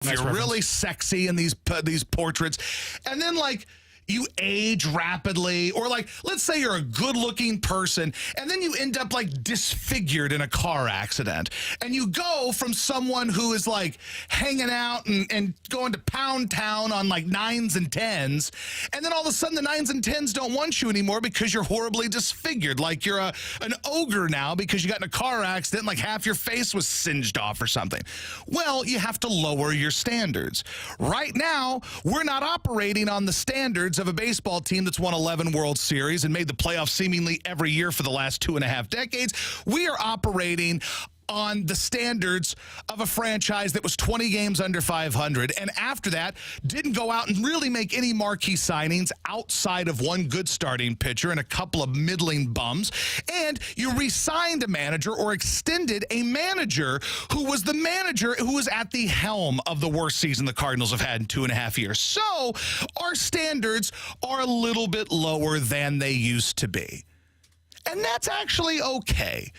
Nice you're reference. really sexy in these portraits, and then like you age rapidly, or like let's say you're a good-looking person and then you end up like disfigured in a car accident, and you go from someone who is like hanging out and going to Pound Town on like 9s and 10s, and then all of a sudden the 9s and 10s don't want you anymore because you're horribly disfigured, like you're an ogre now because you got in a car accident, like half your face was singed off or something. Well, you have to lower your standards. Right now, we're not operating on the standards of a baseball team that's won 11 World Series and made the playoffs seemingly every year for the last 2.5 decades. We are operating on the standards of a franchise that was 20 games under 500, and after that didn't go out and really make any marquee signings outside of one good starting pitcher and a couple of middling bums, and you re-signed a manager or extended a manager who was the manager who was at the helm of the worst season the Cardinals have had in 2.5 years. So our standards are a little bit lower than they used to be, and that's actually okay.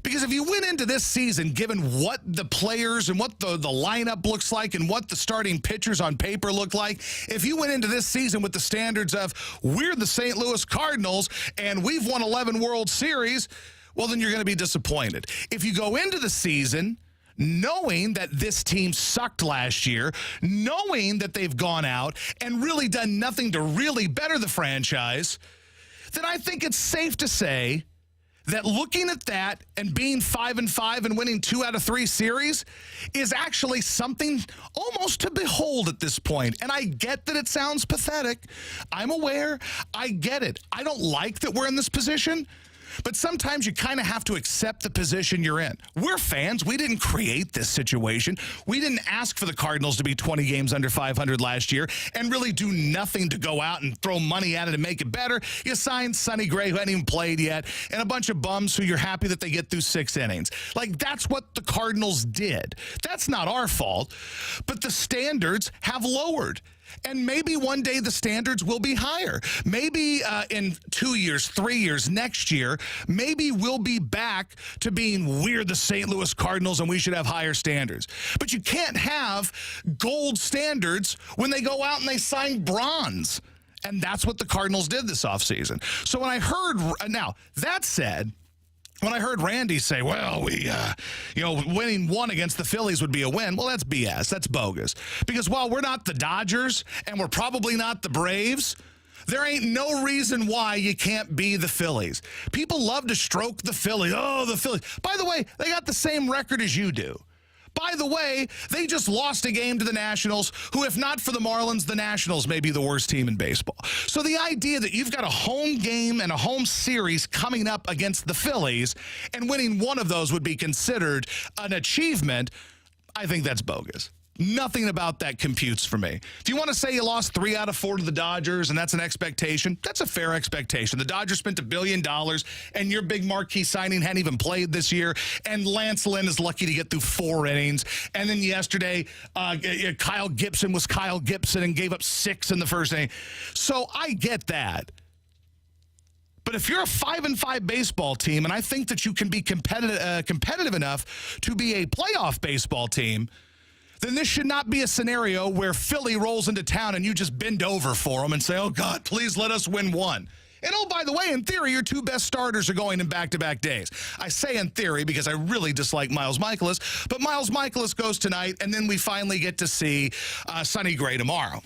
Because if you went into this season, given what the players and what the lineup looks like and what the starting pitchers on paper look like, if you went into this season with the standards of we're the St. Louis Cardinals and we've won 11 World Series, well, then you're going to be disappointed. If you go into the season knowing that this team sucked last year, knowing that they've gone out and really done nothing to really better the franchise, then I think it's safe to say that looking at that and being 5-5 and winning 2 out of 3 series is actually something almost to behold at this point. And I get that it sounds pathetic. I'm aware. I get it. I don't like that we're in this position, but sometimes you kind of have to accept the position you're in. We're fans. We didn't create this situation. We didn't ask for the Cardinals to be 20 games under 500 last year and really do nothing to go out and throw money at it and make it better. You signed Sonny Gray, who hadn't even played yet, and a bunch of bums who you're happy that they get through 6 innings. Like, that's what the Cardinals did. That's not our fault, but the standards have lowered. And maybe one day the standards will be higher. Maybe in 2 years, 3 years, next year, maybe we'll be back to being we're the St. Louis Cardinals and we should have higher standards. But you can't have gold standards when they go out and they sign bronze. And that's what the Cardinals did this offseason. So when I heard, now, that said, when I heard Randy say, well, winning 1 against the Phillies would be a win, well, that's BS. That's bogus. Because while we're not the Dodgers and we're probably not the Braves, there ain't no reason why you can't be the Phillies. People love to stroke the Phillies. Oh, the Phillies. By the way, they got the same record as you do. By the way, they just lost a game to the Nationals, who, if not for the Marlins, the Nationals may be the worst team in baseball. So the idea that you've got a home game and a home series coming up against the Phillies and winning one of those would be considered an achievement, I think that's bogus. Nothing about that computes for me. If you want to say you lost 3 out of 4 to the Dodgers and that's an expectation, that's a fair expectation. The Dodgers spent $1 billion and your big marquee signing hadn't even played this year, and Lance Lynn is lucky to get through 4 innings. And then yesterday, Kyle Gibson was Kyle Gibson and gave up 6 in the first inning. So I get that. But if you're a 5-5 baseball team, and I think that you can be competitive enough to be a playoff baseball team, then this should not be a scenario where Philly rolls into town and you just bend over for them and say, oh, God, please let us win 1. And, oh, by the way, in theory, your 2 best starters are going in back-to-back days. I say in theory because I really dislike Miles Mikolas, but Miles Mikolas goes tonight, and then we finally get to see Sonny Gray tomorrow.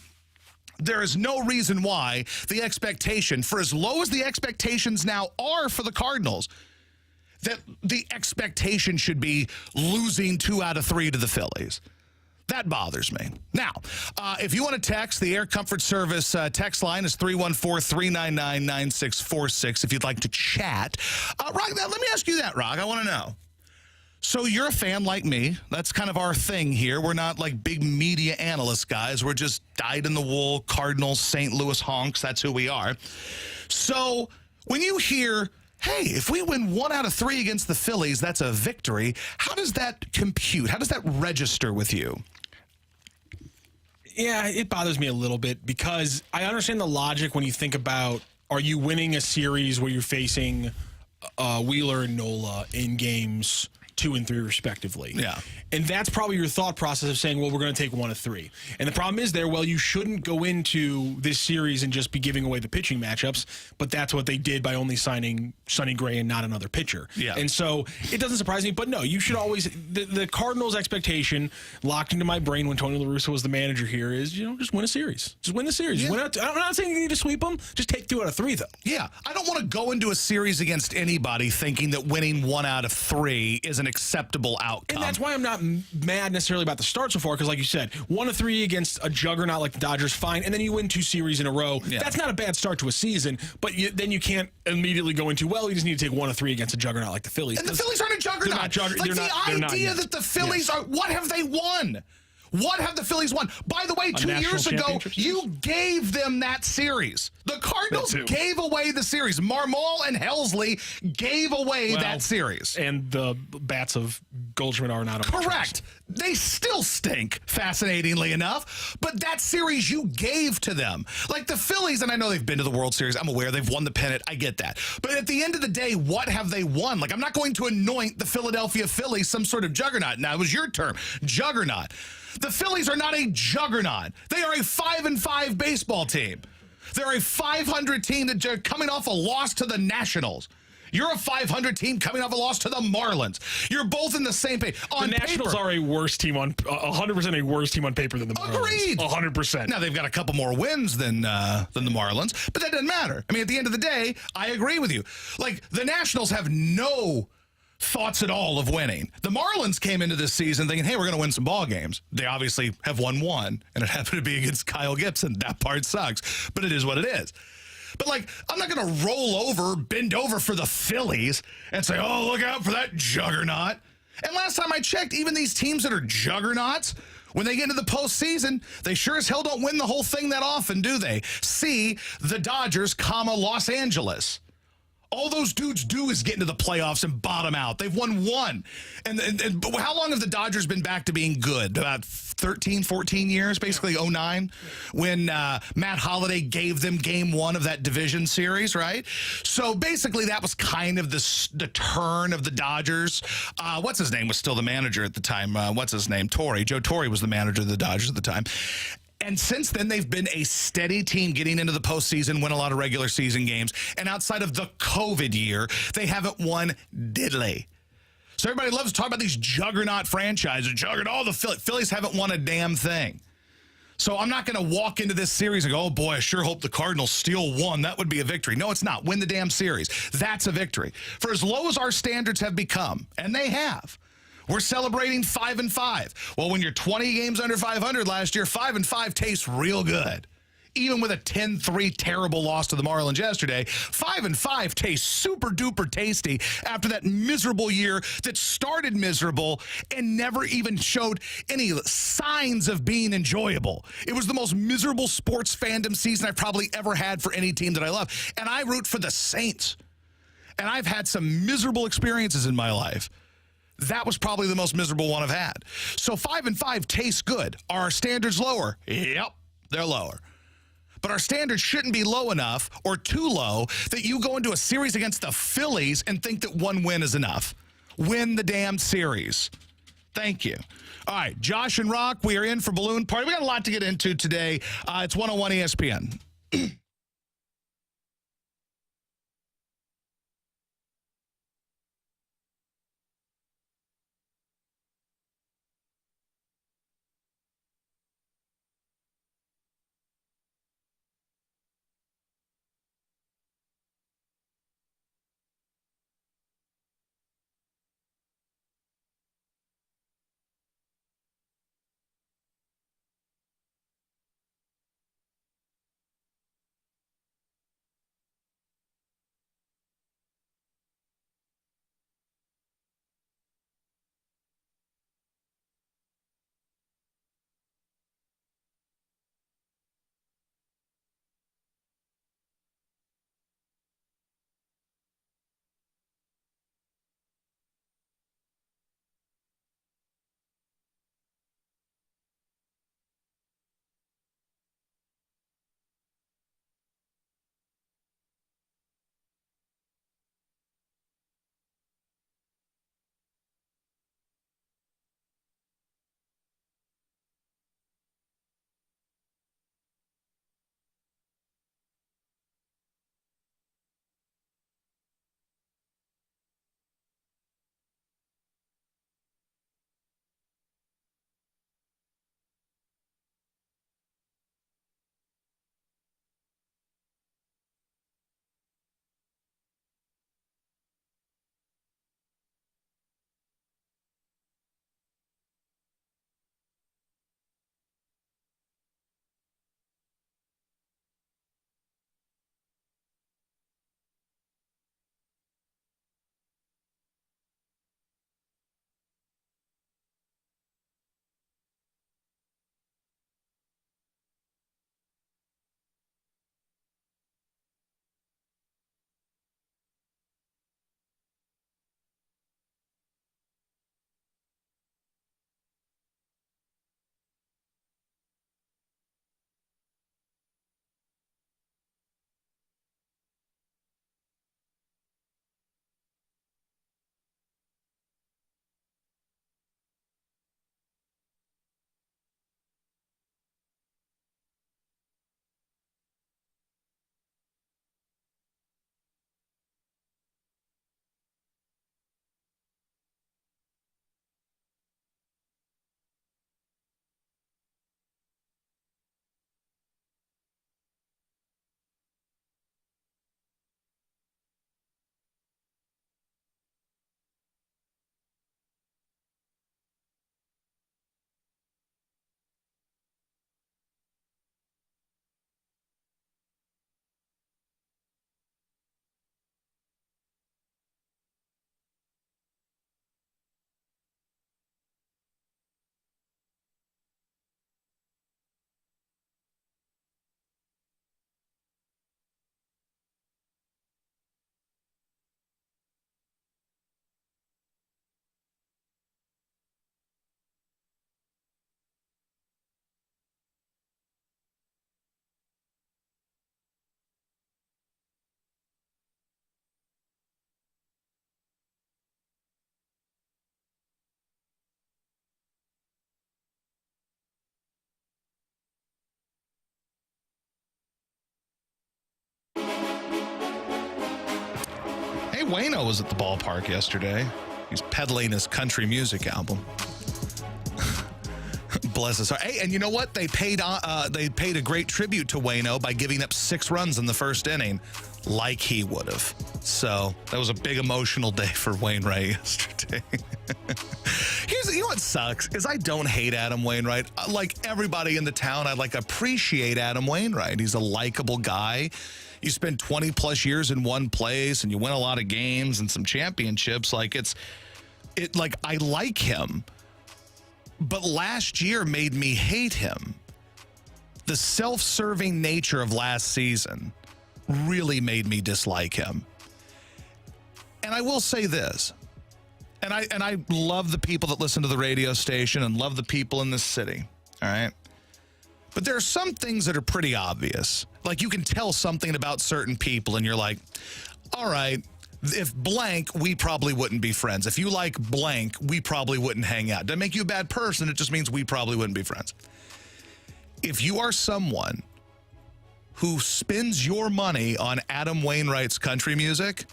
There is no reason why the expectation, for as low as the expectations now are for the Cardinals, that the expectation should be losing 2 out of 3 to the Phillies. That bothers me. Now, if you want to text, the Air Comfort Service text line is 314-399-9646 if you'd like to chat. Rock, let me ask you that, Rock. I want to know. So you're a fan like me. That's kind of our thing here. We're not like big media analyst guys. We're just dyed-in-the-wool Cardinals, St. Louis honks. That's who we are. So when you hear, hey, if we win 1 out of 3 against the Phillies, that's a victory, how does that compute? How does that register with you? Yeah, it bothers me a little bit because I understand the logic when you think about, are you winning a series where you're facing Wheeler and Nola in games 2 and 3 respectively. Yeah. And that's probably your thought process of saying, well, we're going to take 1 of 3. And the problem is you shouldn't go into this series and just be giving away the pitching matchups, but that's what they did by only signing Sonny Gray and not another pitcher. Yeah. And so it doesn't surprise me, but no, you should always, the Cardinals' expectation locked into my brain when Tony La Russa was the manager here is, just win a series. Just win the series. Yeah. I'm not saying you need to sweep them. Just take 2 out of 3, though. Yeah, I don't want to go into a series against anybody thinking that winning 1 out of 3 is an acceptable outcome. And that's why I'm not mad necessarily about the start so far, because like you said, 1 of 3 against a juggernaut like the Dodgers, fine, and then you win 2 series in a row. Yeah. That's not a bad start to a season, but then you can't immediately go into, you just need to take 1 of 3 against a juggernaut like the Phillies. And the Phillies aren't a juggernaut. The idea that the Phillies are, what have they won? What have the Phillies won? By the way, 2 years ago, you gave them that series. The Cardinals gave away the series. Marmol and Helsley gave away that series. And the bats of Goldschmidt are not on. Correct. They still stink, fascinatingly enough, but that series you gave to them. Like the Phillies, and I know they've been to the World Series. I'm aware they've won the pennant. I get that. But at the end of the day, what have they won? Like, I'm not going to anoint the Philadelphia Phillies some sort of juggernaut. Now, it was your term, juggernaut. The Phillies are not a juggernaut. They are a 5-5 baseball team. They're a 500 team that are coming off a loss to the Nationals. You're a 500 team coming off a loss to the Marlins. You're both in the same page. The Nationals are a worse team 100% a worse team on paper than the Marlins. Agreed. 100%. Now, they've got a couple more wins than the Marlins, but that doesn't matter. I mean, at the end of the day, I agree with you. Like, the Nationals have no thoughts at all of winning. The Marlins came into this season thinking, hey, we're going to win some ball games. They obviously have won 1, and it happened to be against Kyle Gibson. That part sucks, but it is what it is. But, like, I'm not going to bend over for the Phillies and say, oh, look out for that juggernaut. And last time I checked, even these teams that are juggernauts, when they get into the postseason, they sure as hell don't win the whole thing that often, do they? See the Dodgers, Los Angeles. All those dudes do is get into the playoffs and bottom out. They've won 1. But how long have the Dodgers been back to being good? About 13, 14 years, basically 09, when Matt Holliday gave them game 1 of that division series, right? So basically that was kind of the turn of the Dodgers. What's his name was still the manager at the time. What's his name? Joe Torre was the manager of the Dodgers at the time. And since then, they've been a steady team getting into the postseason, win a lot of regular season games. And outside of the COVID year, they haven't won diddly. So everybody loves to talk about these juggernaut franchises. The Phillies haven't won a damn thing. So I'm not going to walk into this series and go, oh, boy, I sure hope the Cardinals steal 1. That would be a victory. No, it's not. Win the damn series. That's a victory. For as low as our standards have become, and they have, we're celebrating 5-5. Well, when you're 20 games under 500 last year, 5-5 tastes real good. Even with a 10-3 terrible loss to the Marlins yesterday, 5-5 tastes super duper tasty after that miserable year that started miserable and never even showed any signs of being enjoyable. It was the most miserable sports fandom season I've probably ever had for any team that I love. And I root for the Saints. And I've had some miserable experiences in my life. That was probably the most miserable one I've had. So 5-5 tastes good. Are our standards lower? Yep, they're lower. But our standards shouldn't be low enough or too low that you go into a series against the Phillies and think that 1 win is enough. Win the damn series. Thank you. All right, Josh and Rock, we are in for Balloon Party. We got a lot to get into today. It's 101 ESPN. Hey, Wayno was at the ballpark yesterday. He's peddling his country music album. Bless his heart. Hey, and you know what? They paid a great tribute to Wayno by giving up 6 runs in the first inning, like he would have. So that was a big emotional day for Wainwright yesterday. You know what sucks is I don't hate Adam Wainwright. Like everybody in the town, I appreciate Adam Wainwright. He's a likable guy. You spend 20 plus years in one place and you win a lot of games and some championships. I like him. But last year made me hate him. The self-serving nature of last season really made me dislike him. And I will say this, and I love the people that listen to the radio station and love the people in this city, all right? But there are some things that are pretty obvious. Like you can tell something about certain people and you're like, all right, if blank, we probably wouldn't be friends. If you like blank, we probably wouldn't hang out. Doesn't make you a bad person. It just means we probably wouldn't be friends. If you are someone who spends your money on Adam Wainwright's country music,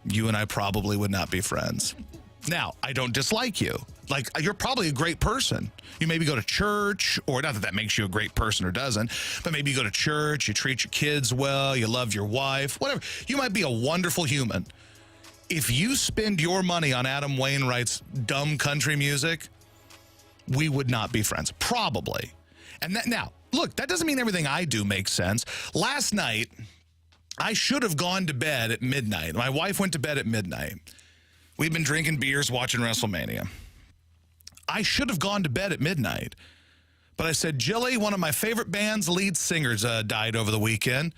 you and I probably would not be friends. Now, I don't dislike you. You're probably a great person. You maybe go to church, or not that makes you a great person or doesn't, but maybe you go to church, you treat your kids well, you love your wife, whatever. You might be a wonderful human. If you spend your money on Adam Wainwright's dumb country music, we would not be friends. Probably. And now, look, that doesn't mean everything I do makes sense. Last night, I should have gone to bed at midnight. My wife went to bed at midnight. We've been drinking beers, watching WrestleMania. I should have gone to bed at midnight. But I said, Jilly, one of my favorite band's lead singers died over the weekend.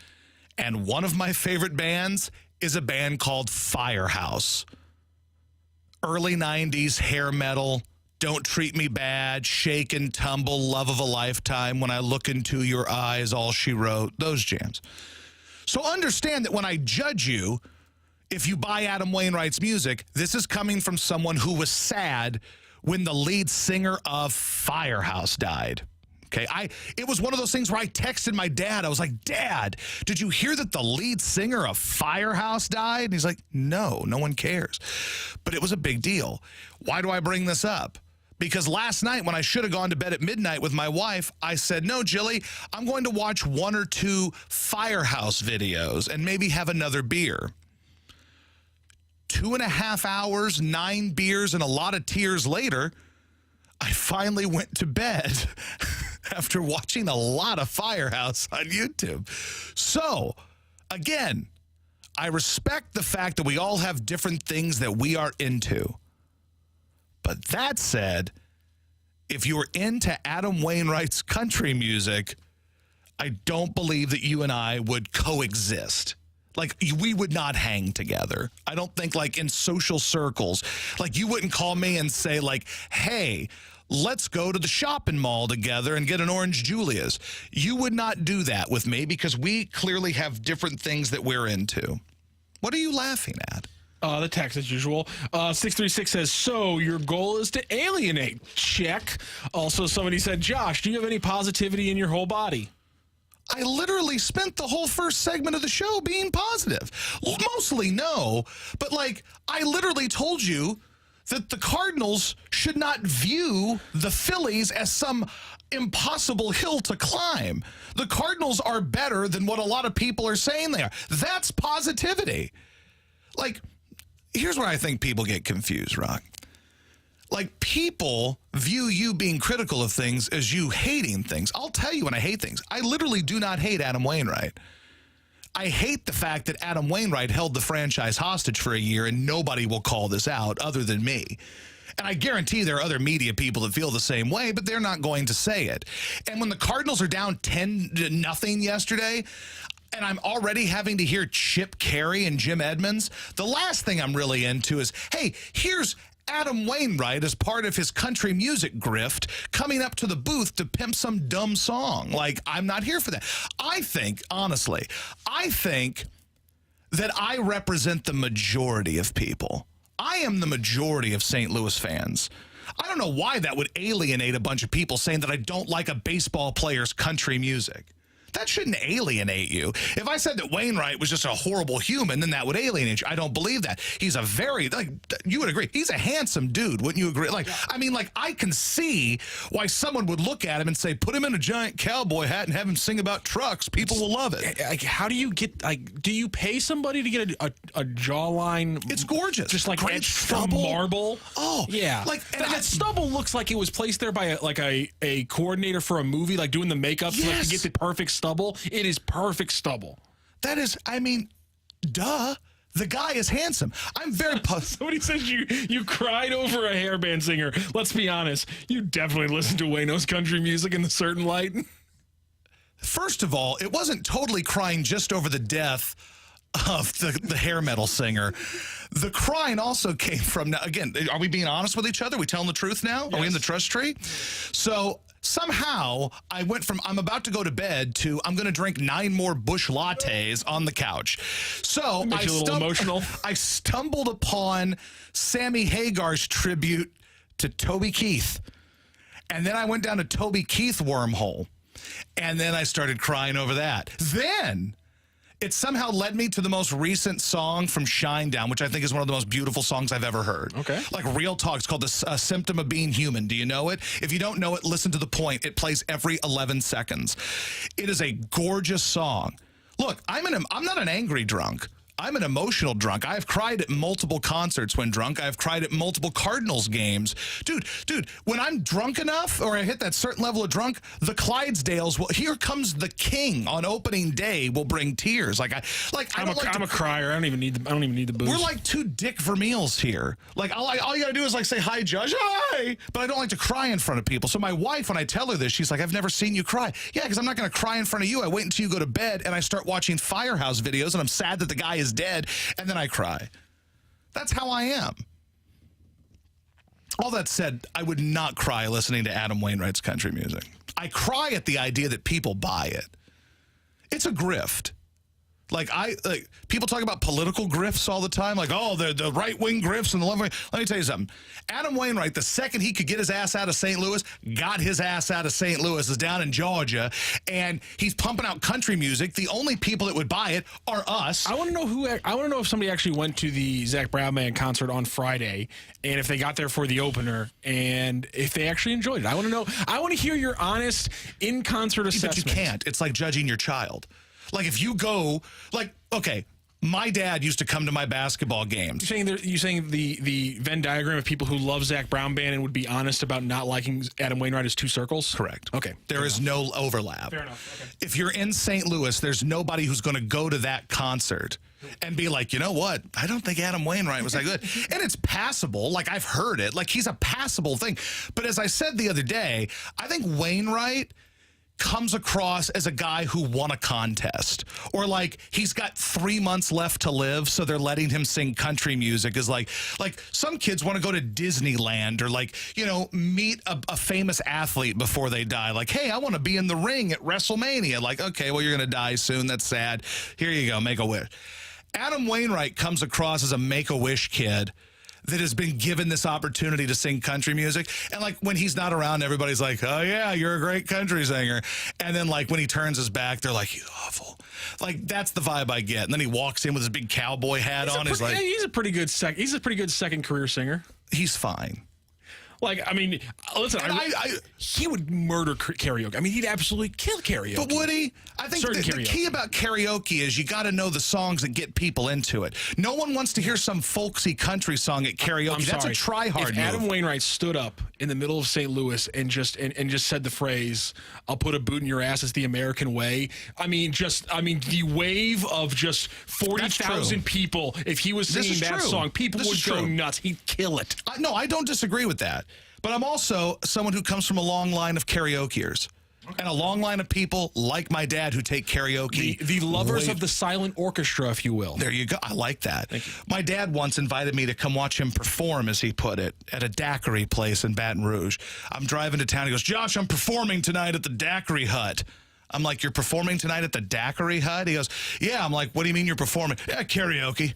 And one of my favorite bands is a band called Firehouse. Early 90s hair metal, Don't Treat Me Bad, Shake and Tumble, Love of a Lifetime, When I Look Into Your Eyes, All She Wrote, those jams. So understand that when I judge you, if you buy Adam Wainwright's music, this is coming from someone who was sad when the lead singer of Firehouse died. Okay, it was one of those things where I texted my dad. I was like, Dad, did you hear that the lead singer of Firehouse died? And he's like, no one cares. But it was a big deal. Why do I bring this up? Because last night when I should have gone to bed at midnight with my wife, I said, no, Jilly, I'm going to watch 1 or 2 Firehouse videos and maybe have another beer. 2.5 hours, 9 beers, and a lot of tears later, I finally went to bed after watching a lot of Firehouse on YouTube. So, again, I respect the fact that we all have different things that we are into. But that said, if you're into Adam Wainwright's country music, I don't believe that you and I would coexist. We would not hang together. I don't think in social circles. You wouldn't call me and say hey, let's go to the shopping mall together and get an Orange Julius. You would not do that with me because we clearly have different things that we're into. What are you laughing at? The text as usual. 636 says, so your goal is to alienate. Check. Also, somebody said, Josh, do you have any positivity in your whole body? I literally spent the whole first segment of the show being positive. Mostly no, but I literally told you that the Cardinals should not view the Phillies as some impossible hill to climb. The Cardinals are better than what a lot of people are saying they are. That's positivity. Here's where I think people get confused, Rock. People view you being critical of things as you hating things. I'll tell you when I hate things. I literally do not hate Adam Wainwright. I hate the fact that Adam Wainwright held the franchise hostage for a year and nobody will call this out other than me. And I guarantee there are other media people that feel the same way, but they're not going to say it. And when the Cardinals are down 10-0 yesterday, and I'm already having to hear Chip Carey and Jim Edmonds, the last thing I'm really into is, hey, here's Adam Wainwright as part of his country music grift coming up to the booth to pimp some dumb song. I'm not here for that. I think that I represent the majority of people. I am the majority of St. Louis fans. I don't know why that would alienate a bunch of people saying that I don't like a baseball player's country music. That shouldn't alienate you. If I said that Wainwright was just a horrible human, then that would alienate you. I don't believe that. He's a very, like, you would agree, he's a handsome dude, wouldn't you agree? Like, I mean, like, I can see why someone would look at him and say, put him in a giant cowboy hat and have him sing about trucks. People will love it. Like, how do you get, like, do you pay somebody to get a jawline? It's gorgeous. Just like great etched from marble. Oh, yeah. Like, and that stubble looks like it was placed there by a coordinator for a movie, like doing the makeup to get the perfect stubble. It is perfect stubble. That is, I mean, duh. The guy is handsome. I'm very Somebody says you cried over a hairband singer. Let's be honest. You definitely listened to Wayno's country music in a certain light. First of all, it wasn't totally crying just over the death of the hair metal singer. The crying also came from, now, again, are we being honest with each other? Are we telling the truth now? Yes. Are we in the trust tree? So somehow I went from I'm about to go to bed to I'm going to drink 9 more Busch lattes on the couch. So I stumbled upon Sammy Hagar's tribute to Toby Keith. And then I went down to Toby Keith wormhole. And then I started crying over that. Then it somehow led me to the most recent song from Shinedown, which I think is one of the most beautiful songs I've ever heard. Okay. Like real talk. It's called The Symptom of Being Human. Do you know it? If you don't know it, listen to the point. It plays every 11 seconds. It is a gorgeous song. Look, I'm not an angry drunk. I'm an emotional drunk. I've cried at multiple concerts when drunk. I've cried at multiple Cardinals games. Dude, when I'm drunk enough or I hit that certain level of drunk, the Clydesdales will, Here Comes the King on opening day will bring tears. I'm a crier. I don't even need the booze. We're like two Dick Vermeils here. Like all you gotta do is like say, hi, Judge, hi. But I don't like to cry in front of people. So my wife, when I tell her this, she's like, I've never seen you cry. Yeah, because I'm not gonna cry in front of you. I wait until you go to bed and I start watching Firehouse videos and I'm sad that the guy is dead, and then I cry. That's how I am. All that said, I would not cry listening to Adam Wainwright's country music. I cry at the idea that people buy it. It's a grift. Like people talk about political grifts all the time, like, oh, the right-wing grifts and the left-wing. Let me tell you something. Adam Wainwright, the second he could get his ass out of St. Louis, got his ass out of St. Louis, is down in Georgia, and he's pumping out country music. The only people that would buy it are us. I want to know if somebody actually went to the Zach Brown Band concert on Friday, and if they got there for the opener, and if they actually enjoyed it. I want to know. I want to hear your honest in-concert assessment. But you can't. It's like judging your child. Like if you go, like, okay, my dad used to come to my basketball games. You're saying the Venn diagram of people who love Zach Brown Band and would be honest about not liking Adam Wainwright is 2 circles? Correct. Okay. There is no overlap. Fair enough. Okay. If you're in St. Louis, there's nobody who's going to go to that concert and be like, you know what? I don't think Adam Wainwright was that good. And it's passable. Like, I've heard it. Like, he's a passable thing. But as I said the other day, I think Wainwright comes across as a guy who won a contest, or like he's got 3 months left to live, so they're letting him sing country music. Is like some kids want to go to Disneyland or like, you know, meet a famous athlete before they die. Like, hey, I want to be in the ring at WrestleMania. Like, okay, well, you're going to die soon. That's sad. Here you go. Make a wish. Adam Wainwright comes across as a Make-A-Wish kid that has been given this opportunity to sing country music. And like when he's not around, everybody's like, oh yeah, you're a great country singer. And then like when he turns his back, they're like, he's awful. Like that's the vibe I get. And then he walks in with his big cowboy hat on. He's a pretty good second career singer. He's fine. Like, I mean, listen, he would murder karaoke. I mean, he'd absolutely kill karaoke. But would he? I think the key about karaoke is you got to know the songs that get people into it. No one wants to hear some folksy country song at karaoke. That's a try-hard move. If Adam Wainwright stood up in the middle of St. Louis and just said the phrase, "I'll put a boot in your ass," it's the American way. I mean, the wave of just 40,000 people. If he was singing that song, people would go nuts. He'd kill it. No, I don't disagree with that. But I'm also someone who comes from a long line of karaokeers. And a long line of people like my dad who take karaoke. The lovers of the silent orchestra, if you will. There you go. I like that. Thank you. My dad once invited me to come watch him perform, as he put it, at a daiquiri place in Baton Rouge. I'm driving to town. He goes, Josh, I'm performing tonight at the Daiquiri Hut. I'm like, you're performing tonight at the Daiquiri Hut? He goes, yeah. I'm like, what do you mean you're performing? Yeah, karaoke.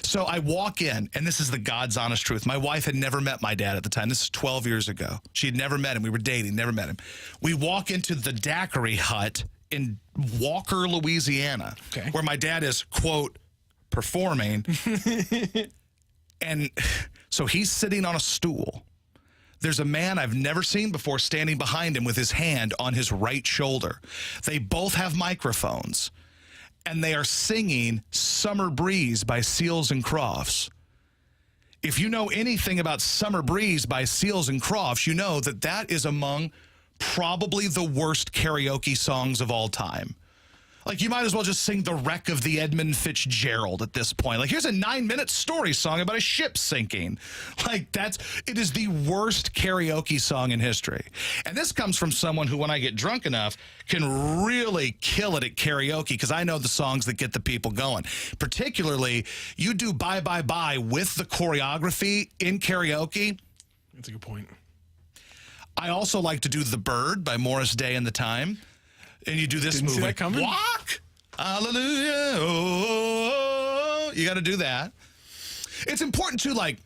So I walk in, and this is the God's honest truth. My wife had never met my dad at the time. This is 12 years ago. She had never met him. We were dating, never met him. We walk into the Daiquiri Hut in Walker, Louisiana, Okay. where my dad is, quote, performing. And so he's sitting on a stool. There's a man I've never seen before standing behind him with his hand on his right shoulder. They both have microphones, and they are singing Summer Breeze by Seals and Crofts. If you know anything about Summer Breeze by Seals and Crofts, you know that that is among probably the worst karaoke songs of all time. Like, you might as well just sing The Wreck of the Edmund Fitzgerald at this point. Like, here's a 9-minute story song about a ship sinking. Like, it is the worst karaoke song in history. And this comes from someone who, when I get drunk enough, can really kill it at karaoke, because I know the songs that get the people going. Particularly, you do Bye Bye Bye with the choreography in karaoke. That's a good point. I also like to do The Bird by Morris Day and the Time. And you do this Didn't move. see that coming. Walk. Hallelujah. Oh, you got to do that. It's important too, like,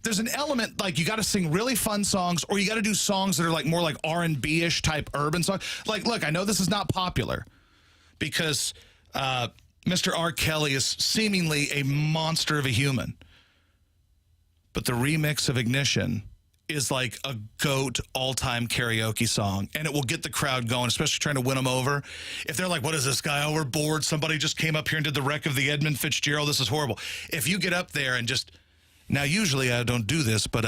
there's an element, like, you got to sing really fun songs, or you got to do songs that are like more like R&B-ish type urban songs. Like, look, I know this is not popular because Mr. R. Kelly is seemingly a monster of a human. But the remix of Ignition is like a GOAT all-time karaoke song, and it will get the crowd going, especially trying to win them over. If they're like, what is this guy? Oh, we're bored. Somebody just came up here and did The Wreck of the Edmund Fitzgerald. This is horrible. If you get up there and just, now usually I don't do this, but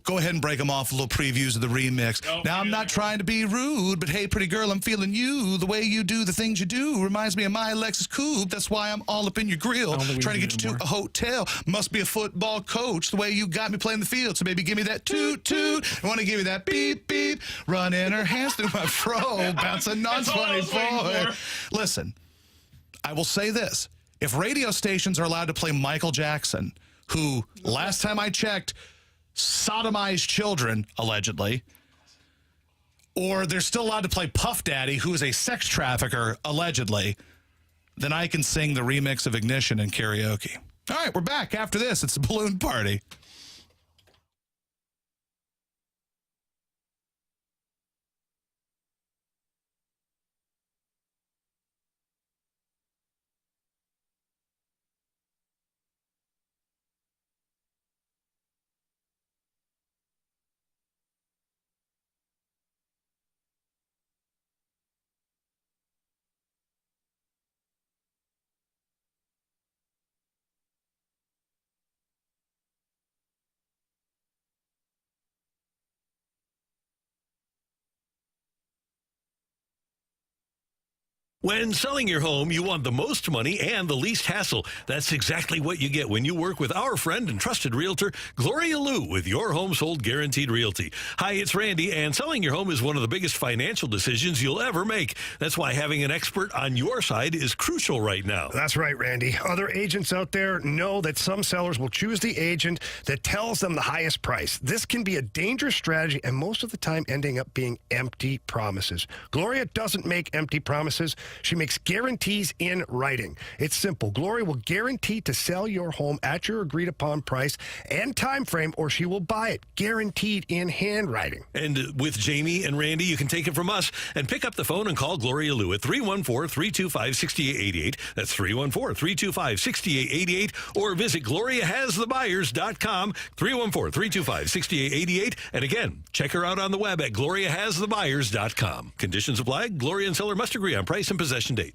go ahead and break them off, little previews of the remix. Oh, now, I'm not trying to be rude, but hey, pretty girl, I'm feeling you. The way you do the things you do reminds me of my Lexus Coupe. That's why I'm all up in your grill, trying to get you to a hotel. Must be a football coach, the way you got me playing the field. So baby, give me that toot toot. I want to give you that beep beep. Running her hands through my fro, bouncing on 24. Listen, I will say this. If radio stations are allowed to play Michael Jackson, who, last time I checked, sodomized children, allegedly, or they're still allowed to play Puff Daddy, who is a sex trafficker, allegedly, then I can sing the remix of Ignition in karaoke. All right, we're back after this. It's the balloon party. When selling your home, you want the most money and the least hassle. That's exactly what you get when you work with our friend and trusted realtor, Gloria Liu, with Your Home Sold Guaranteed Realty. Hi, it's Randy, and selling your home is one of the biggest financial decisions you'll ever make. That's why having an expert on your side is crucial right now. That's right, Randy. Other agents out there know that some sellers will choose the agent that tells them the highest price. This can be a dangerous strategy, and most of the time ending up being empty promises. Gloria doesn't make empty promises. She makes guarantees in writing. It's simple. Gloria will guarantee to sell your home at your agreed upon price and time frame, or she will buy it, guaranteed in handwriting. And with Jamie and Randy, you can take it from us and pick up the phone and call Gloria Liu at 314-325-6888. That's 314-325-6888. Or visit GloriaHasTheBuyers.com, 314-325-6888. And again, check her out on the web at GloriaHasTheBuyers.com. Conditions apply. Gloria and seller must agree on price and possession date.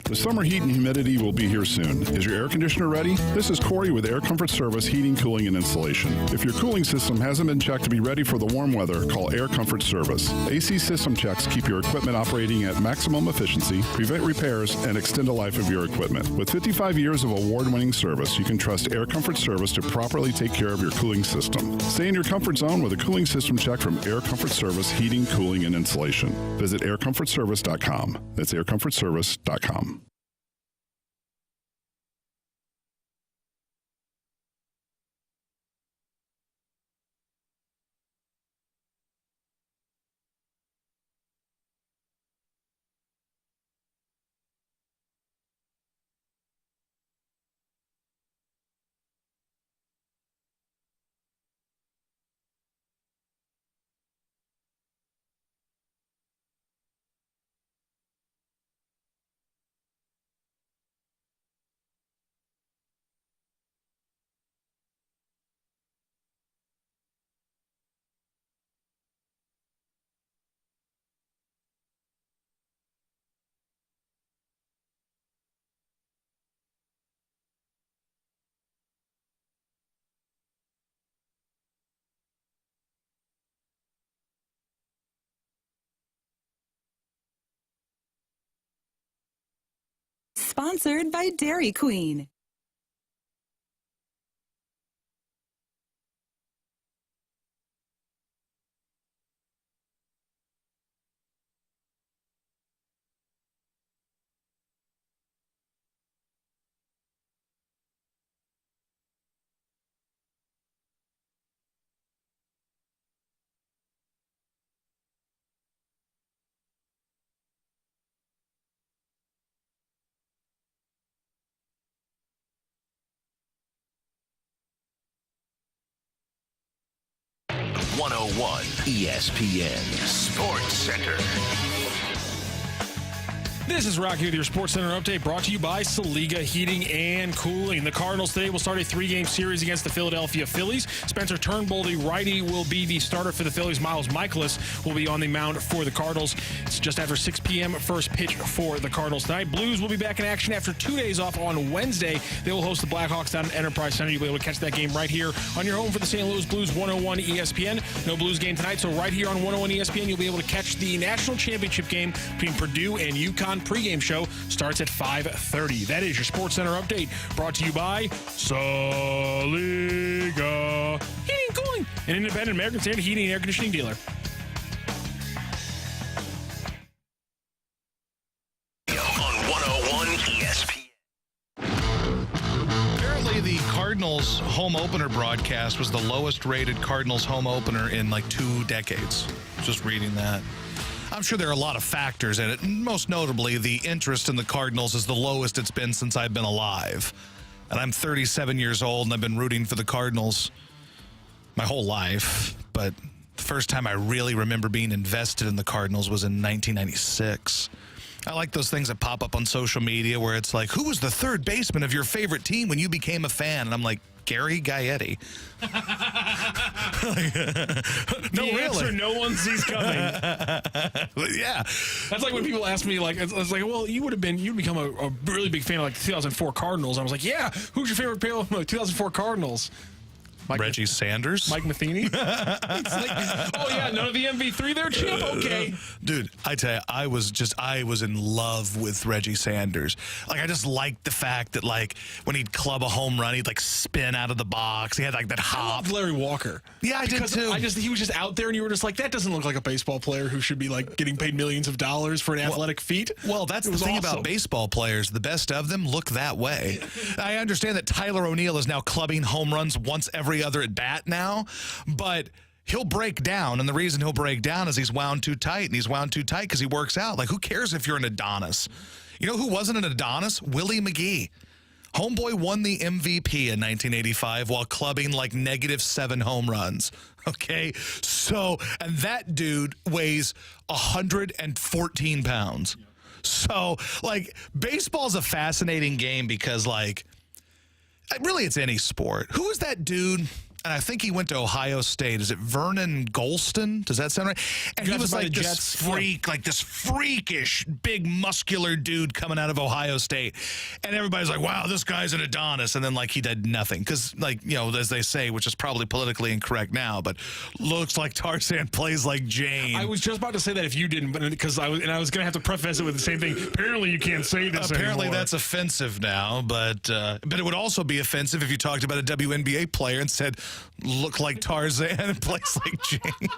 The summer heat and humidity will be here soon. Is your air conditioner ready? This is Corey with Air Comfort Service Heating, Cooling, and Installation. If your cooling system hasn't been checked to be ready for the warm weather, call Air Comfort Service. AC system checks keep your equipment operating at maximum efficiency, prevent repairs, and extend the life of your equipment. With 55 years of award-winning service, you can trust Air Comfort Service to properly take care of your cooling system. Stay in your comfort zone with a cooling system check from Air Comfort Service Heating, Cooling, and Installation. Visit aircomfortservice.com. That's aircomfortservice.com. Sponsored by Dairy Queen. ESPN Sports Center. This is Rocky with your Sports Center update, brought to you by Saliga Heating and Cooling. The Cardinals today will start a 3-game series against the Philadelphia Phillies. Spencer Turnbull, the righty, will be the starter for the Phillies. Miles Michaelis will be on the mound for the Cardinals. It's just after 6 p.m. first pitch for the Cardinals tonight. Blues will be back in action after 2 days off on Wednesday. They will host the Blackhawks down at Enterprise Center. You'll be able to catch that game right here on your home for the St. Louis Blues 101 ESPN. No Blues game tonight, so right here on 101 ESPN, you'll be able to catch the national championship game between Purdue and UConn. Pregame show starts at 5:30. That is your Sports Center update, brought to you by Saliga Heating and Cooling, an independent American Standard heating and air conditioning dealer. On 101 ESPN. Apparently, the Cardinals home opener broadcast was the lowest rated Cardinals home opener in like 2 decades. Just reading that. I'm sure there are a lot of factors in it. Most notably, the interest in the Cardinals is the lowest it's been since I've been alive. And I'm 37 years old, and I've been rooting for the Cardinals my whole life. But the first time I really remember being invested in the Cardinals was in 1996. I like those things that pop up on social media where it's like, who was the third baseman of your favorite team when you became a fan? And I'm like, Gary Gaetti. No, really. No one sees coming. Yeah. That's like when people ask me, like, it's like, well, you'd become a really big fan of like the 2004 Cardinals. I was like, yeah, who's your favorite player of the 2004 Cardinals? Reggie Sanders? Mike Matheny? It's like, oh, yeah, none of the MV3 there, champ? Okay. Dude, I tell you, I was in love with Reggie Sanders. Like, I just liked the fact that, like, when he'd club a home run, he'd, like, spin out of the box. He had, like, that hop. I loved Larry Walker. Yeah, I did, too. He was just out there, and you were just like, that doesn't look like a baseball player who should be, like, getting paid millions of dollars for an athletic feat. Well, that's the thing about baseball players. The best of them look that way. I understand that Tyler O'Neill is now clubbing home runs once every other at bat now, but he'll break down, and the reason he'll break down is he's wound too tight, and he's wound too tight because he works out. Like, who cares if you're an Adonis? You know who wasn't an Adonis? Willie McGee. Homeboy won the MVP in 1985 while clubbing like -7 home runs. Okay, so, and that dude weighs 114 pounds. So, like, baseball's a fascinating game because, like, really, it's any sport. Who is that dude? and I think he went to Ohio State. Is it Vernon Golston? Does that sound right? And he was like this freak, like this freakish, big, muscular dude coming out of Ohio State. And everybody's like, wow, this guy's an Adonis. And then, like, he did nothing. Because, like, you know, as they say, which is probably politically incorrect now, but looks like Tarzan, plays like Jane. I was just about to say that if you didn't, but because I was going to have to preface it with the same thing. Apparently, you can't say this Apparently, anymore. that's offensive now, but it would also be offensive if you talked about a WNBA player and said, look like Tarzan and plays like Jane.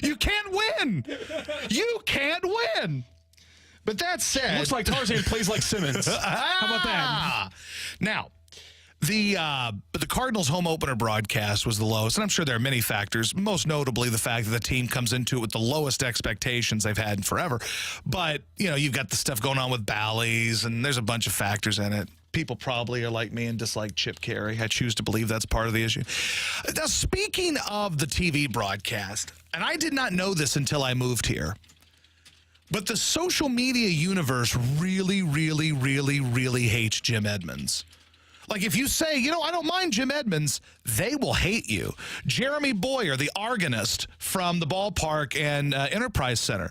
You can't win. You can't win. But that said, Looks like Tarzan plays like Simmons. How about that? Now, the Cardinals home opener broadcast was the lowest, and I'm sure there are many factors, most notably the fact that the team comes into it with the lowest expectations they've had in forever. But, you know, you've got the stuff going on with Bally's, and there's a bunch of factors in it. People probably are like me and dislike Chip Carey. I choose to believe that's part of the issue. Now, speaking of the TV broadcast, and I did not know this until I moved here, but the social media universe really, really, really, really hates Jim Edmonds. Like, if you say, you know, I don't mind Jim Edmonds, they will hate you. Jeremy Boyer, the Argonist from the ballpark and Enterprise Center,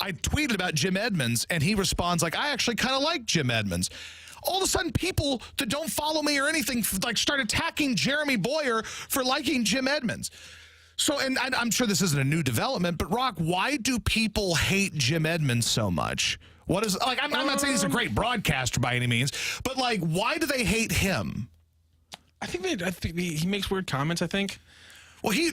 I tweeted about Jim Edmonds, and he responds like, I actually kind of like Jim Edmonds. All of a sudden, people that don't follow me or anything like start attacking Jeremy Boyer for liking Jim Edmonds. So, and I'm sure this isn't a new development, but Rock, why do people hate Jim Edmonds so much? What is, like, I'm not saying he's a great broadcaster by any means, but, like, why do they hate him? I think he makes weird comments, I think. Well, he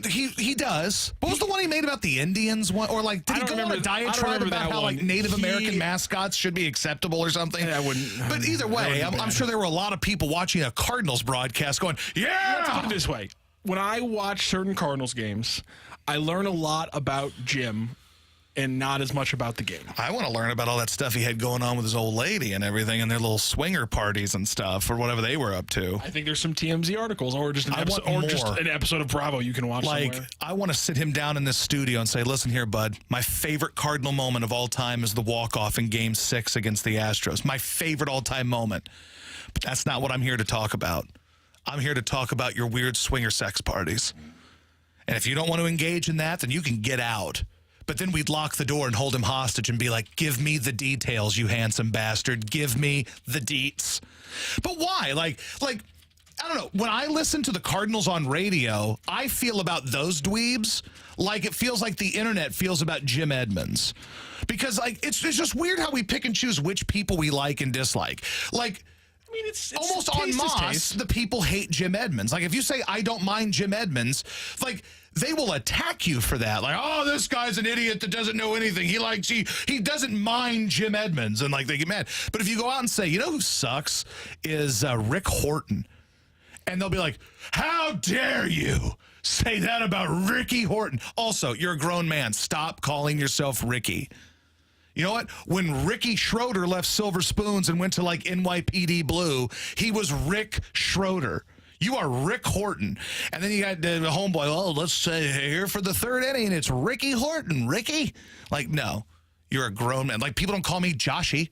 does. What was the one he made about the Indians? Or, like, did he go on a diatribe about how, like, Native American mascots should be acceptable or something? I wouldn't. But either way, I'm sure there were a lot of people watching a Cardinals broadcast going, yeah! Let's put it this way. When I watch certain Cardinals games, I learn a lot about Jim and not as much about the game. I want to learn about all that stuff he had going on with his old lady and everything and their little swinger parties and stuff or whatever they were up to. I think there's some TMZ articles or just an episode of Bravo you can watch somewhere. I want to sit him down in this studio and say, listen here, bud, my favorite Cardinal moment of all time is the walk-off in Game 6 against the Astros. My favorite all-time moment. But that's not what I'm here to talk about. I'm here to talk about your weird swinger sex parties. And if you don't want to engage in that, then you can get out. But then we'd lock the door and hold him hostage and be like, give me the details, you handsome bastard. Give me the deets. But why? Like, I don't know. When I listen to the Cardinals on radio, I feel about those dweebs like it feels like the internet feels about Jim Edmonds. Because, like, it's just weird how we pick and choose which people we like and dislike. Like, I mean, it's almost en masse, the people hate Jim Edmonds. Like, if you say, I don't mind Jim Edmonds, like, they will attack you for that. Like, oh, this guy's an idiot that doesn't know anything. He doesn't mind Jim Edmonds, and, like, they get mad. But if you go out and say, you know who sucks is Rick Horton, and they'll be like, how dare you say that about Ricky Horton? Also, you're a grown man. Stop calling yourself Ricky. You know what? When Ricky Schroeder left Silver Spoons and went to, like, NYPD Blue, he was Rick Schroeder. You are Rick Horton. And then you got the homeboy, oh, let's say here for the third inning, it's Ricky Horton. Ricky? Like, no, you're a grown man. Like, people don't call me Joshy.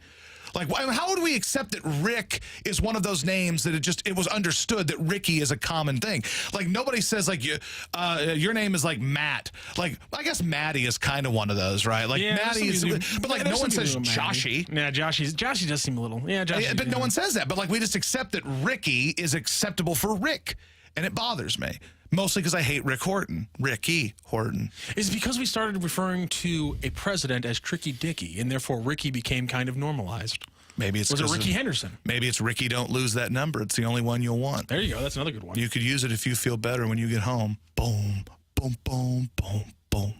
Like, how would we accept that Rick is one of those names that it was understood that Ricky is a common thing? Like, nobody says, like, your name is, like, Matt. Like, I guess Matty is kind of one of those, right? Like, yeah, Matty is, but, like, no one says Joshy. Yeah, Joshy does seem a little. Yeah, Joshy. But no one says that. But, like, we just accept that Ricky is acceptable for Rick. And it bothers me. Mostly because I hate Rick Horton. Ricky Horton. It's because we started referring to a president as Tricky Dicky, and therefore Ricky became kind of normalized. Maybe it's Was it Ricky Henderson? Maybe it's Ricky, don't lose that number. It's the only one you'll want. There you go. That's another good one. You could use it if you feel better when you get home. Boom, boom, boom, boom, boom.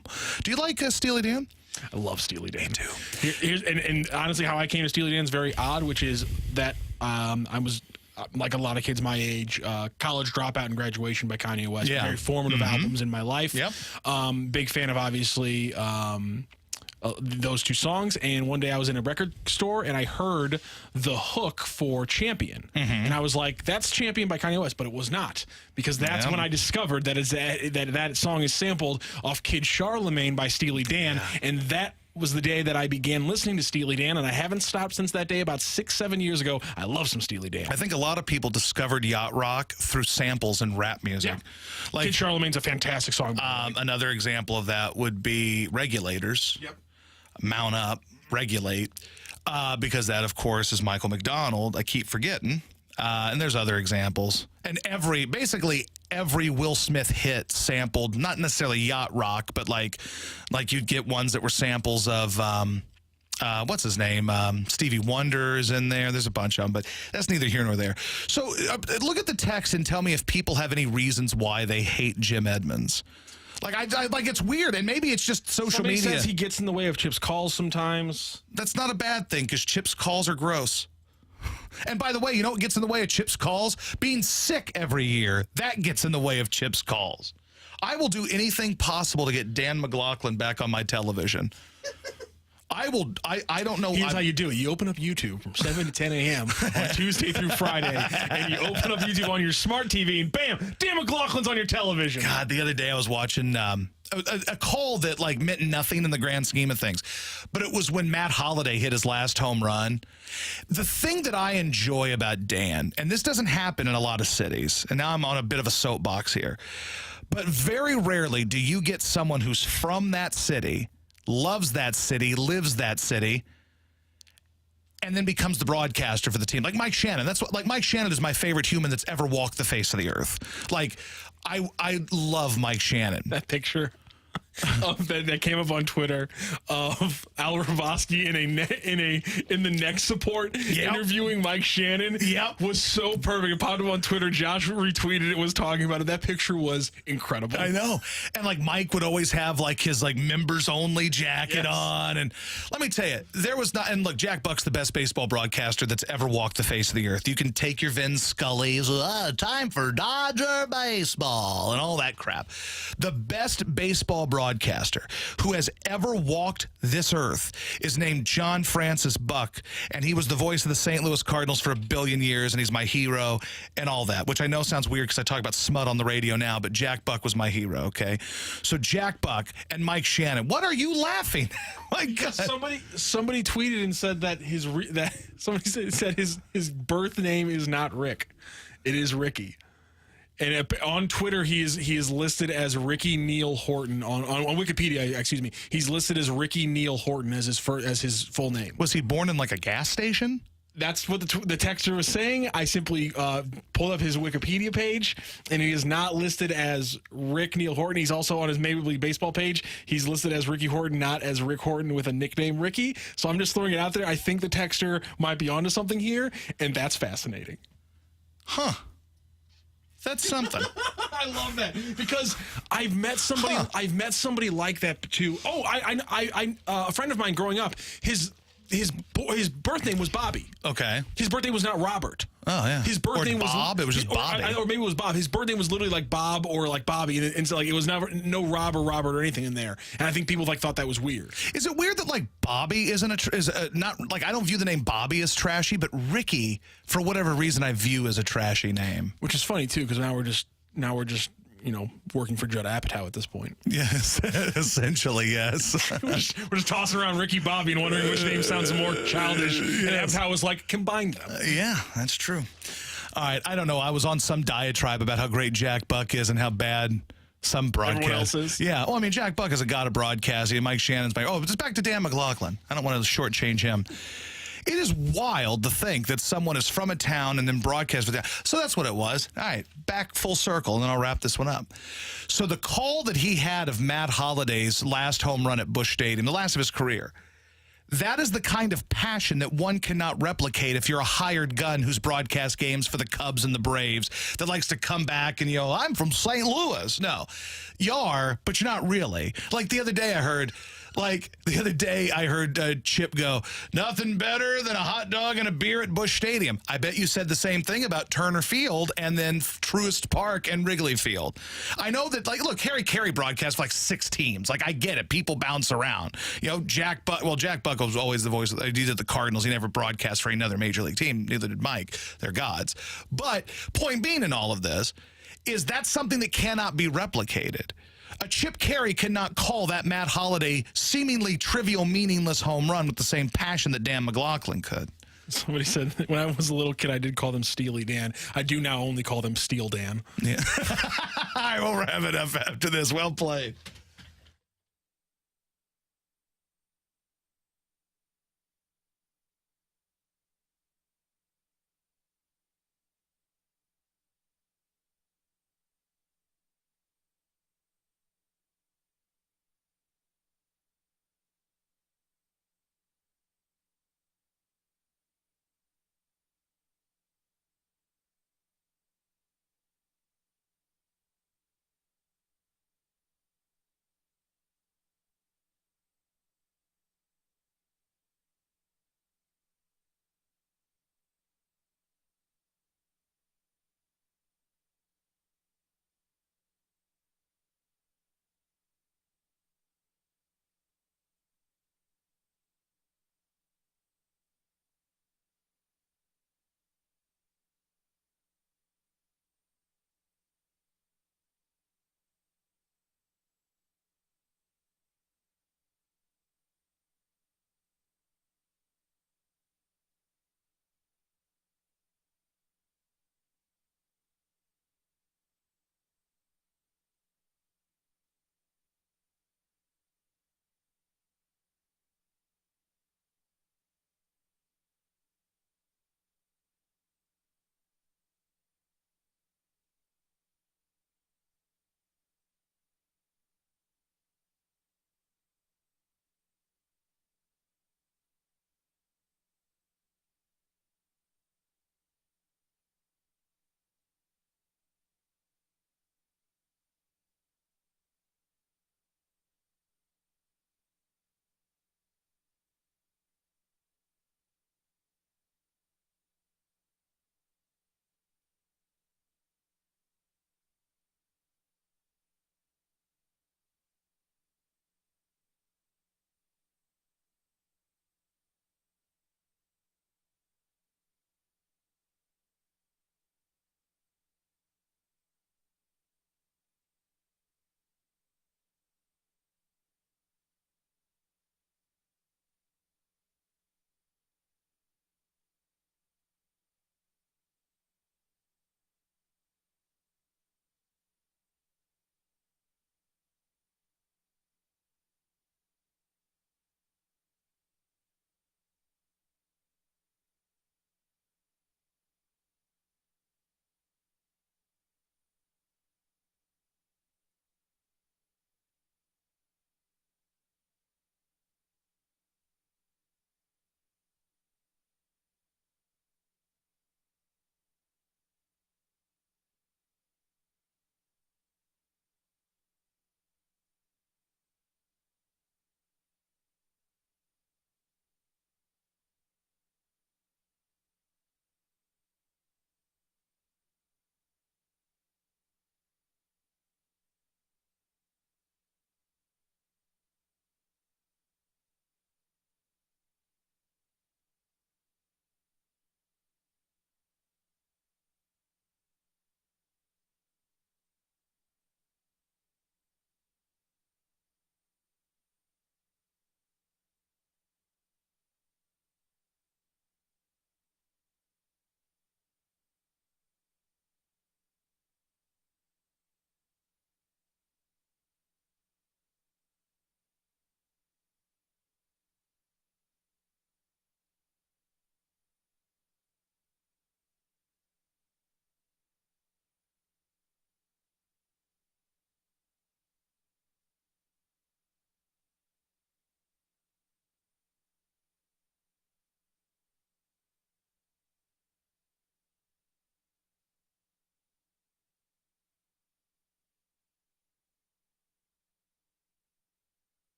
Do you like Steely Dan? I love Steely Dan. Me too. And honestly, how I came to Steely Dan is very odd, which is that I was, like a lot of kids my age, College Dropout and Graduation by Kanye West. Yeah. Very formative albums in my life. Yep. Big fan of, obviously, those two songs. And one day I was in a record store and I heard the hook for Champion. And I was like, that's Champion by Kanye West, but it was not. Because that's when I discovered that that song is sampled off Kid Charlemagne by Steely Dan. And that was the day that I began listening to Steely Dan, and I haven't stopped since that day about 6-7 years ago. I love some Steely Dan. I think a lot of people discovered yacht rock through samples and rap music. Yeah. Like Kid Charlemagne's a fantastic song. another example of that would be Regulators. Yep. Mount Up, Regulate, because that, of course, is Michael McDonald. I keep forgetting. And there's other examples. And basically every Will Smith hit sampled, not necessarily yacht rock, but like you'd get ones that were samples of, what's his name? Stevie Wonder is in there. There's a bunch of them, but that's neither here nor there. So look at the text and tell me if people have any reasons why they hate Jim Edmonds. Like, I like, it's weird, and maybe it's just social media. Says he gets in the way of Chip's calls sometimes. That's not a bad thing, because Chip's calls are gross. And by the way, you know what gets in the way of Chip's calls? Being sick every year. That gets in the way of Chip's calls. I will do anything possible to get Dan McLaughlin back on my television. I don't know. Here's how you do it. You open up YouTube from 7 to 10 a.m. on Tuesday through Friday, and you open up YouTube on your smart TV, and bam, Dan McLaughlin's on your television. God, the other day I was watching a call that like meant nothing in the grand scheme of things, but it was when Matt Holliday hit his last home run. The thing that I enjoy about Dan, and this doesn't happen in a lot of cities, and now I'm on a bit of a soapbox here, but very rarely do you get someone who's from that city, loves that city, lives that city, and then becomes the broadcaster for the team. Like Mike Shannon. Mike Shannon is my favorite human that's ever walked the face of the earth. Like, I love Mike Shannon. That picture that came up on Twitter of Al Ravosky in the neck support interviewing Mike Shannon was so perfect. It popped up on Twitter. Josh retweeted it, was talking about it. That picture was incredible. I know. And like Mike would always have like his like members only jacket on. And let me tell you, there was not, and look, Jack Buck's the best baseball broadcaster that's ever walked the face of the earth. You can take your Vin Scully's time for Dodger baseball and all that crap. The best baseball broadcaster who has ever walked this earth is named John Francis Buck, and he was the voice of the St. Louis Cardinals for 1 billion years, and he's my hero and all that, which I know sounds weird because I talk about smut on the radio now, but Jack Buck was my hero, okay? So Jack Buck and Mike Shannon, what are you laughing? My God. Somebody tweeted and said that somebody said his birth name is not Rick. It is Ricky. And on Twitter, he is listed as Ricky Neal Horton. On Wikipedia, excuse me, he's listed as Ricky Neal Horton as his full name. Was he born in like a gas station? That's what the texter was saying. I simply pulled up his Wikipedia page, and he is not listed as Rick Neal Horton. He's also on his Major League Baseball page. He's listed as Ricky Horton, not as Rick Horton with a nickname Ricky. So I'm just throwing it out there. I think the texter might be onto something here, and that's fascinating. Huh. That's something. I love that because I've met somebody. I've met somebody like that too. Oh, a friend of mine growing up. His birth name was Bobby. Okay. His birthday was not Robert. Oh yeah. His birthday was Bob. It was just Bobby. Or maybe it was Bob. His birthday was literally like Bob or like Bobby, and so like it was never no Rob or Robert or anything in there. And I think people like thought that was weird. Is it weird that like Bobby is not like, I don't view the name Bobby as trashy, but Ricky for whatever reason I view as a trashy name. Which is funny too, because now we're just working for Judd Apatow at this point. Yes, essentially, yes. we're just tossing around Ricky Bobby and wondering which name sounds more childish. And Apatow was like, combine them. Yeah, that's true. All right, I don't know. I was on some diatribe about how great Jack Buck is and how bad some broadcast. Everyone else is? Yeah, well, I mean, Jack Buck is a god of broadcasting. Mike Shannon's my, just back to Dan McLaughlin. I don't want to shortchange him. It is wild to think that someone is from a town and then broadcasts with that. So that's what it was. All right, back full circle, and then I'll wrap this one up. So the call that he had of Matt Holliday's last home run at Busch Stadium, the last of his career, that is the kind of passion that one cannot replicate if you're a hired gun who's broadcast games for the Cubs and the Braves that likes to come back and, I'm from St. Louis. No, you are, but you're not really. Like the other day I heard Chip go, nothing better than a hot dog and a beer at Busch Stadium. I bet you said the same thing about Turner Field and then Truist Park and Wrigley Field. I know that, look, Harry Carey broadcast for 6 teams. I get it. People bounce around. Jack Buck was always the voice. He did the Cardinals. He never broadcast for another major league team. Neither did Mike. They're gods. But point being in all of this is that's something that cannot be replicated. A Chip Carey cannot call that Matt Holliday seemingly trivial, meaningless home run with the same passion that Dan McLaughlin could. Somebody said when I was a little kid, I did call them Steely Dan. I do now only call them Steel Dan. Yeah. All right, well, we're having enough after this. Well played.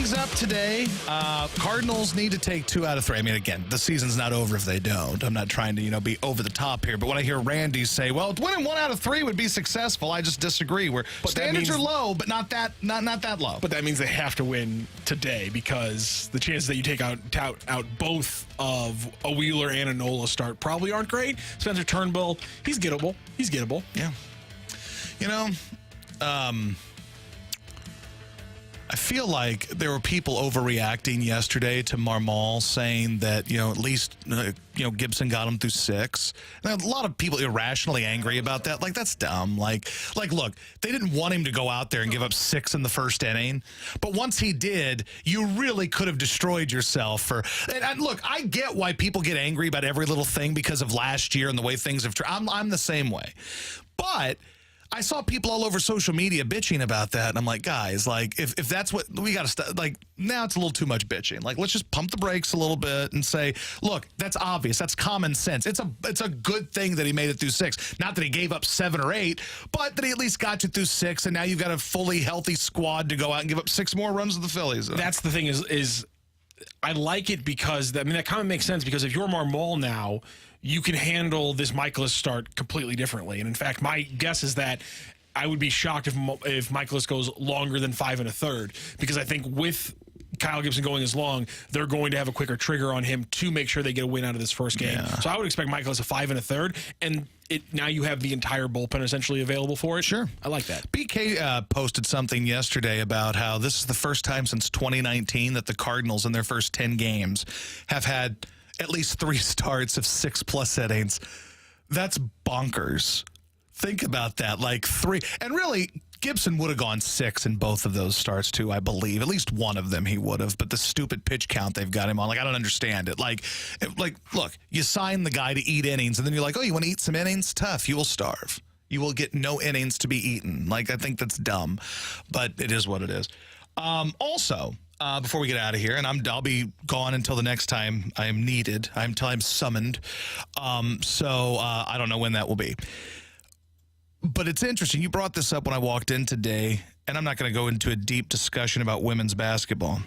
is up today. Cardinals need to take 2 out of 3. I mean, again, the season's not over if they don't. I'm not trying to, be over the top here. But when I hear Randy say, well, winning 1 out of 3 would be successful, I just disagree. Where standards are low, but not that low. But that means they have to win today because the chances that you take out both of a Wheeler and a Nola start probably aren't great. Spencer Turnbull, he's gettable. Yeah. I feel like there were people overreacting yesterday to Marmol saying that, at least, Gibson got him through 6. And a lot of people irrationally angry about that. Like, that's dumb. Like, look, they didn't want him to go out there and give up 6 in the first inning. But once he did, you really could have destroyed yourself. And look, I get why people get angry about every little thing because of last year and the way things have. I'm the same way. But I saw people all over social media bitching about that, and I'm like, guys, if that's what we got to stop, now it's a little too much bitching. Let's just pump the brakes a little bit and say, look, that's obvious, that's common sense. It's a good thing that he made it through 6. Not that he gave up 7 or 8, but that he at least got you through 6, and now you've got a fully healthy squad to go out and give up 6 more runs to the Phillies. That's the thing is I like it because that kind of makes sense because if you're Marmol now, you can handle this Michaelis start completely differently. And in fact, my guess is that I would be shocked if Michaelis goes longer than 5 1/3 because I think with Kyle Gibson going as long, they're going to have a quicker trigger on him to make sure they get a win out of this first game. Yeah. So I would expect Michaelis a 5 1/3, and now you have the entire bullpen essentially available for it. Sure. I like that. BK posted something yesterday about how this is the first time since 2019 that the Cardinals in their first 10 games have had at least 3 starts of 6+ innings. That's bonkers. Think about that. 3. And really, Gibson would have gone 6 in both of those starts, too, I believe. At least one of them he would have. But the stupid pitch count they've got him on, I don't understand it. Look, you sign the guy to eat innings, and then you're like, oh, you want to eat some innings? Tough. You will starve. You will get no innings to be eaten. I think that's dumb. But it is what it is. Also, before we get out of here, and I'll be gone until the next time I am needed, until I'm summoned. So I don't know when that will be. But it's interesting. You brought this up when I walked in today, and I'm not going to go into a deep discussion about women's basketball.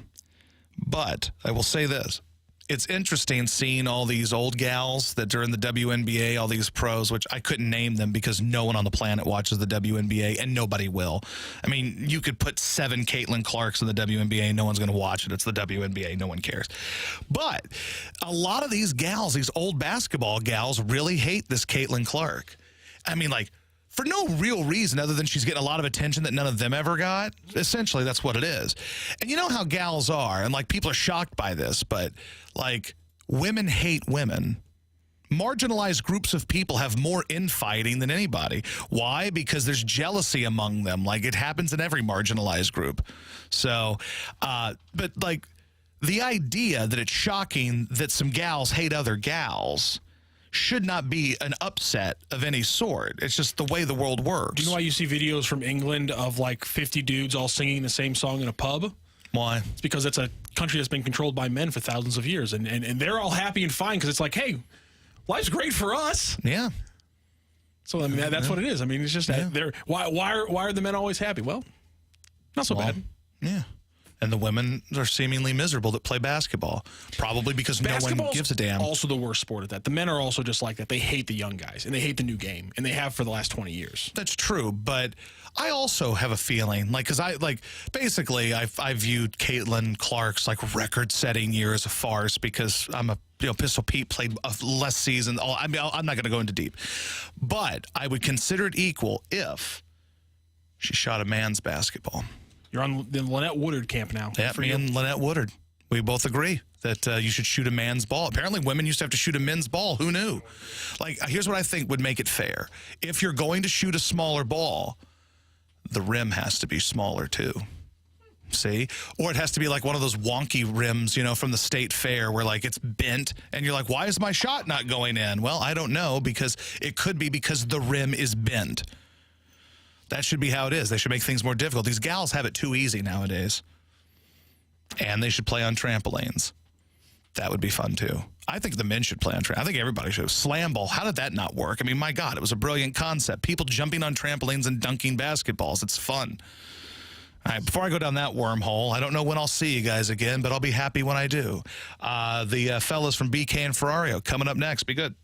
But I will say this. It's interesting seeing all these old gals that are in the WNBA, all these pros, which I couldn't name them because no one on the planet watches the WNBA, and nobody will. I mean, you could put 7 Caitlin Clarks in the WNBA, no one's going to watch it. It's the WNBA, no one cares. But a lot of these gals, these old basketball gals, really hate this Caitlin Clark. I mean, for no real reason other than she's getting a lot of attention that none of them ever got. Essentially, that's what it is. And you know how gals are, and people are shocked by this, but women hate women. Marginalized groups of people have more infighting than anybody. Why? Because there's jealousy among them. It happens in every marginalized group. So, but the idea that it's shocking that some gals hate other gals should not be an upset of any sort. It's just the way the world works. Do you know why you see videos from England of 50 dudes all singing the same song in a pub? Why? It's because it's a country that's been controlled by men for thousands of years. And they're all happy and fine because it's hey, life's great for us. Yeah. So, that's what it is. It's just that why are the men always happy? Well, not so bad. Yeah. And the women are seemingly miserable that play basketball, probably because no one gives a damn. Also the worst sport at that. The men are also just like that. They hate the young guys, and they hate the new game, and they have for the last 20 years. That's true, but I also have a feeling, because I viewed Caitlin Clark's record-setting year as a farce because I'm a Pistol Pete played less season. I'm not going to go into deep, but I would consider it equal if she shot a man's basketball. You're on the Lynette Woodard camp now. Yeah, me and Lynette Woodard. We both agree that you should shoot a man's ball. Apparently, women used to have to shoot a men's ball. Who knew? Here's what I think would make it fair. If you're going to shoot a smaller ball, the rim has to be smaller, too. See? Or it has to be one of those wonky rims, from the state fair where, it's bent, and you're like, why is my shot not going in? Well, I don't know, because it could be because the rim is bent. That should be how it is. They should make things more difficult. These gals have it too easy nowadays. And they should play on trampolines. That would be fun, too. I think the men should play on trampolines. I think everybody should. Slam ball. How did that not work? My God, it was a brilliant concept. People jumping on trampolines and dunking basketballs. It's fun. All right, before I go down that wormhole, I don't know when I'll see you guys again, but I'll be happy when I do. The fellas from BK and Ferrario coming up next. Be good.